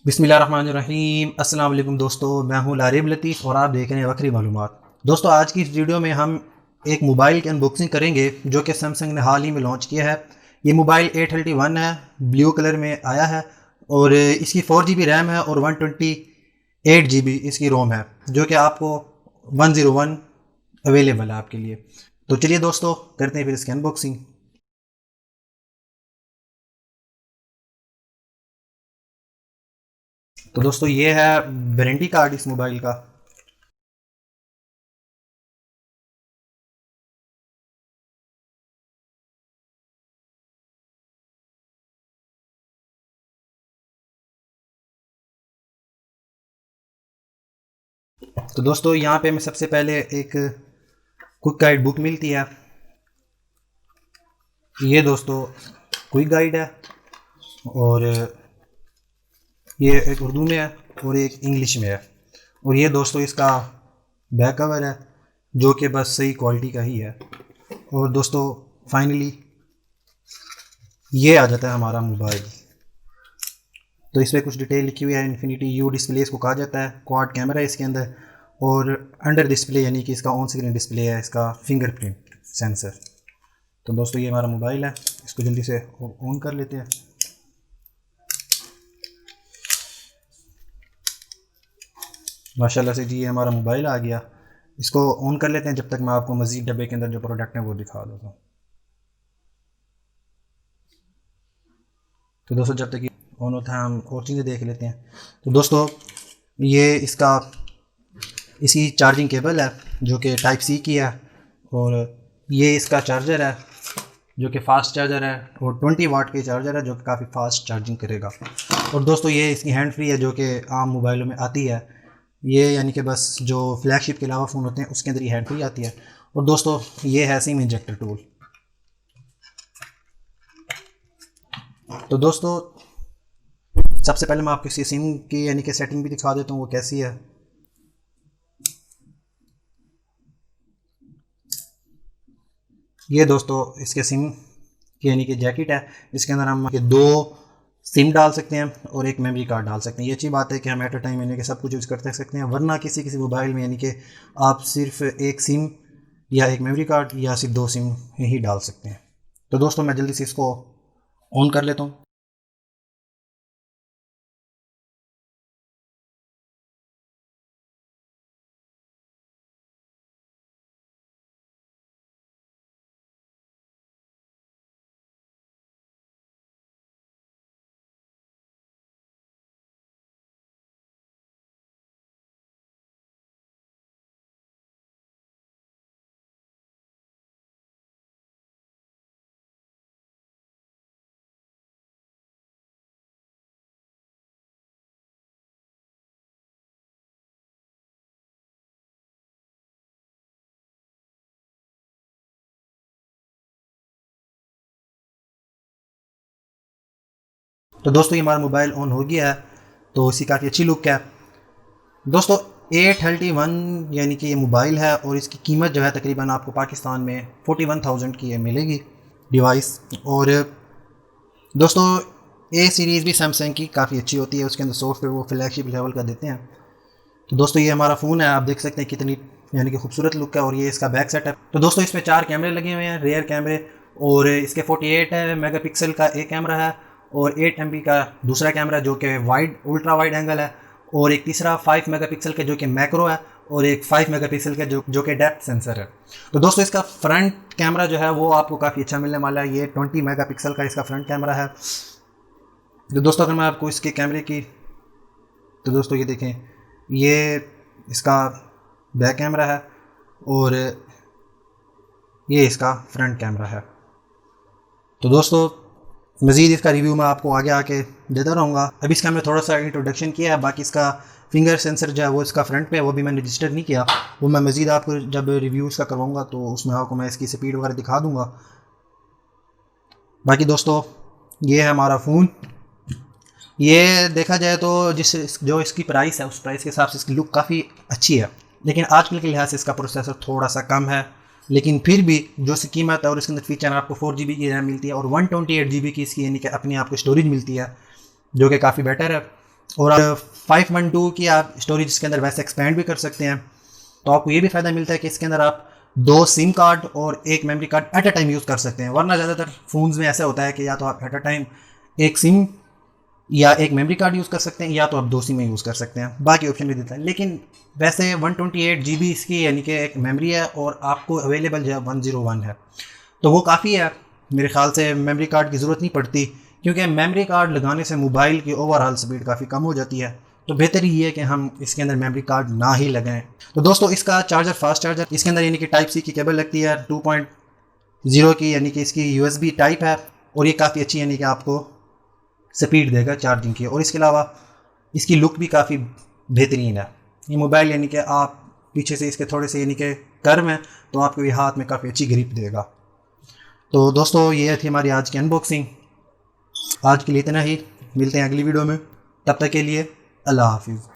बिस्मिल्लाहिर्रहमानिर्रहीम। अस्सलाम वालेकुम दोस्तों, मैं हूं लारिब लतीफ़ और आप देख रहे हैं वक्री मालूमात। दोस्तों, आज की इस वीडियो में हम एक मोबाइल की अनबॉक्सिंग करेंगे जो कि सैमसंग ने हाल ही में लॉन्च किया है। ये मोबाइल A31 है, ब्लू कलर में आया है और इसकी 4 GB रैम है और 128 GB इसकी रोम है, जो कि आपको 101 अवेलेबल है आपके लिए। तो चलिए दोस्तों, करते हैं फिर इसकी अनबॉक्सिंग। तो दोस्तों, ये है वारंटी कार्ड इस मोबाइल का। तो दोस्तों, यहाँ पे मैं सबसे पहले एक क्विक गाइड बुक मिलती है। ये दोस्तों क्विक गाइड है और ये एक उर्दू में है और एक इंग्लिश में है। और ये दोस्तों इसका बैक कवर है जो कि बस सही क्वालिटी का ही है। और दोस्तों फाइनली ये आ जाता है हमारा मोबाइल। तो इसमें कुछ डिटेल लिखी हुई है। इन्फिनिटी यू डिस्प्ले इसको कहा जाता है। क्वाड कैमरा है इसके अंदर और अंडर डिस्प्ले यानी कि इसका ऑन स्क्रीन डिस्प्ले है, इसका फिंगरप्रिंट सेंसर। तो दोस्तों ये हमारा मोबाइल है, इसको जल्दी से ऑन कर लेते हैं। माशाल्लाह से जी, ये हमारा मोबाइल आ गया। इसको ऑन कर लेते हैं जब तक मैं आपको मज़ीद डब्बे के अंदर जो प्रोडक्ट है वो दिखा देता हूँ। तो दोस्तों जब तक ये ऑन होता है हम और चीज़ें देख लेते हैं। तो दोस्तों ये इसकी चार्जिंग केबल है जो कि टाइप सी की है और ये इसका चार्जर है जो कि फ़ास्ट चार्जर है और 20 वाट की चार्जर है जो कि काफ़ी फ़ास्ट चार्जिंग करेगा। और दोस्तों ये इसकी हैंड फ्री है जो कि आम मोबाइलों में आती है। ये यानी कि बस जो फ्लैगशिप के अलावा फ़ोन होते हैं उसके अंदर ही हैंड फ्री आती है। और दोस्तों ये है सिम इंजेक्टर टूल। तो दोस्तों सबसे पहले मैं आपको इसी सिम की यानी कि सेटिंग भी दिखा देता हूँ वो कैसी है। ये दोस्तों इसके सिम की यानी कि जैकेट है। इसके अंदर हम दो सिम डाल सकते हैं और एक मेमोरी कार्ड डाल सकते हैं। ये अच्छी बात है कि हम एट अ टाइम यानी कि सब कुछ यूज़ करते सकते हैं, वरना किसी किसी मोबाइल में यानी कि आप सिर्फ एक सिम या एक मेमोरी कार्ड या सिर्फ दो सिम ही डाल सकते हैं। तो दोस्तों मैं जल्दी से इसको ऑन कर लेता हूँ। तो दोस्तों ये हमारा मोबाइल ऑन हो गया है। तो इसकी काफ़ी अच्छी लुक है। दोस्तों A31 यानी कि ये मोबाइल है और इसकी कीमत जो है तकरीबन आपको पाकिस्तान में 41,000 की मिलेगी डिवाइस। और दोस्तों ए सीरीज़ भी सैमसंग की काफ़ी अच्छी होती है, उसके अंदर सॉफ्टवेयर वो फ्लैगशिप लेवल का देते हैं। तो दोस्तों ये हमारा फ़ोन है, आप देख सकते हैं कितनी यानी कि खूबसूरत लुक है। और ये इसका बैक सेट है। तो दोस्तों इसमें 4 कैमरे लगे हुए हैं, रेयर कैमरे। और इसके 48 मेगापिक्सल का एक कैमरा है और 8 MP का दूसरा कैमरा जो कि वाइड अल्ट्रा वाइड एंगल है। और एक तीसरा 5 मेगापिक्सल का जो कि मैक्रो है और एक 5 मेगापिक्सल का जो कि डेप्थ सेंसर है। तो दोस्तों इसका फ्रंट कैमरा जो है वो आपको काफ़ी अच्छा मिलने वाला है। ये 20 मेगापिक्सल का इसका फ्रंट कैमरा है। तो दोस्तों अगर मैं आपको इसके कैमरे की, तो दोस्तों ये देखें, ये इसका बैक कैमरा है और ये इसका फ्रंट कैमरा है। तो दोस्तों मज़ीद इसका रिव्यू मैं आपको आगे आके देता रहूँगा। अभी इसका हमने थोड़ा सा इंट्रोडक्शन किया है, बाकी इसका फिंगर सेंसर जो है वो इसका फ्रंट पे है, वो भी मैंने रजिस्टर नहीं किया। वो मैं मज़ीद आपको जब रिव्यू इसका करवाऊँगा तो उसमें आपको मैं इसकी स्पीड वगैरह दिखा दूँगा। बाकी दोस्तों ये है हमारा फ़ोन। ये देखा जाए तो जो इसकी प्राइस है उस प्राइस के हिसाब से इसकी लुक काफ़ी अच्छी है, लेकिन आजकल के लिहाज से इसका प्रोसेसर थोड़ा सा कम है। लेकिन फिर भी जो इसकी कीमत है और इसके अंदर फीचर आपको 4 GB की रैम मिलती है और 128 GB की इसकी यानी कि अपनी आपको स्टोरेज मिलती है जो कि काफ़ी बेटर है। और 512 की आप स्टोरेज इसके अंदर वैसे एक्सपेंड भी कर सकते हैं। तो आपको ये भी फ़ायदा मिलता है कि इसके अंदर आप 2 सिम कार्ड और 1 memory card at a time use कर सकते हैं। वरना ज़्यादातर फ़ोन्स में ऐसा होता है कि या तो आप एट अ टाइम एक सिम या एक मेमोरी कार्ड यूज़ कर सकते हैं, या तो आप 2 सिम यूज़ कर सकते हैं, बाकी ऑप्शन भी देता है। लेकिन वैसे 128 GB इसकी यानी कि एक मेमोरी है और आपको अवेलेबल जो है 101 है, तो वो काफ़ी है। मेरे ख्याल से मेमोरी कार्ड की ज़रूरत नहीं पड़ती, क्योंकि मेमोरी कार्ड लगाने से मोबाइल की ओवरऑल स्पीड काफ़ी कम हो जाती है। तो बेहतर ये है कि हम इसके अंदर मेमोरी कार्ड ना ही लगाएं। तो दोस्तों इसका चार्जर, फास्ट चार्जर इसके अंदर यानी कि टाइप सी की केबल लगती है 2.0 की, यानी कि इसकी USB टाइप है, और ये काफ़ी अच्छी यानी कि आपको स्पीड देगा चार्जिंग की। और इसके अलावा इसकी लुक भी काफ़ी बेहतरीन है। ये मोबाइल यानी कि आप पीछे से इसके थोड़े से यानी कि कर्व हैं, तो आपको ये हाथ में काफ़ी अच्छी ग्रिप देगा। तो दोस्तों ये थी हमारी आज की अनबॉक्सिंग। आज के लिए इतना ही, मिलते हैं अगली वीडियो में, तब तक के लिए अल्लाह हाफिज़।